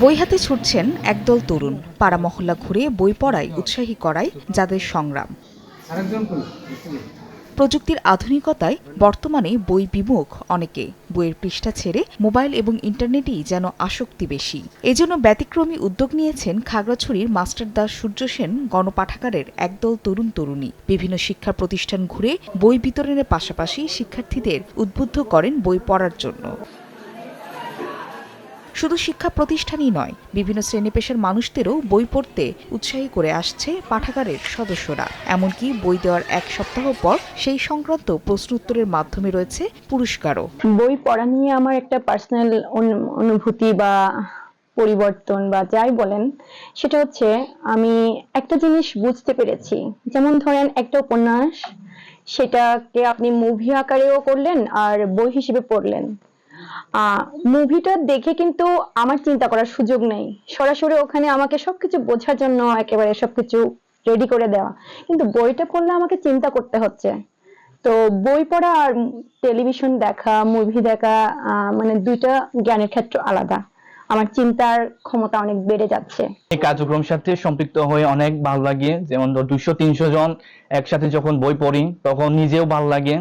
বই হাতে ছুটছেন একদল তরুণ, পাড়া মহল্লা ঘুরে বই পড়ায় উৎসাহী করায় যাদের সংগ্রাম। প্রযুক্তির আধুনিকতায় বর্তমানে বই বিমুখ অনেকে, বইয়ের পৃষ্ঠা ছেড়ে মোবাইল এবং ইন্টারনেটেই যেন আসক্তি বেশি। এজন্য ব্যতিক্রমী উদ্যোগ নিয়েছেন খাগড়াছড়ির মাস্টারদা সূর্য সেন গণপাঠাগারের একদল তরুণ তরুণী। বিভিন্ন শিক্ষা প্রতিষ্ঠান ঘুরে বই বিতরণের পাশাপাশি শিক্ষার্থীদের উদ্বুদ্ধ করেন বই পড়ার জন্য। শুধু শিক্ষা প্রতিষ্ঠানই নয়, বিভিন্ন শ্রেণী পেশার মানুষদেরও বই পড়তে উৎসাহী করে আসছে পাঠাগারের সদস্যরা। এমনকি বই দেওয়ার এক সপ্তাহ পর সেই সংক্রান্ত প্রশ্ন উত্তরের মাধ্যমে রয়েছে পুরস্কারও। বই পড়া নিয়ে আমার একটা পার্সোনাল অনুভূতি বা পরিবর্তন বা যাই বলেন, সেটা হচ্ছে আমি একটা জিনিস বুঝতে পেরেছি। যেমন ধরেন একটা উপন্যাস, সেটাকে আপনি মুভি আকারেও করলেন আর বই হিসেবে পড়লেন। মুভিটা দেখে কিন্তু আমার চিন্তা করার সুযোগ নেই, সরাসরি ওখানে আমাকে সবকিছু বোঝার জন্য একেবারে সবকিছু রেডি করে দেওয়া, কিন্তু বইটা পড়লে আমাকে চিন্তা করতে হচ্ছে। তো বই পড়া আর টেলিভিশন দেখা, মুভি দেখা, মানে দুইটা জ্ঞানের ক্ষেত্র আলাদা। আমার চিন্তার ক্ষমতা অনেক বেড়ে যাচ্ছে। এই কার্যক্রম সাথে সম্পৃক্ত হয়ে অনেক ভালো লাগে। যেমন 200-300 জন একসাথে যখন বই পড়ি তখন নিজেও ভালো লাগে।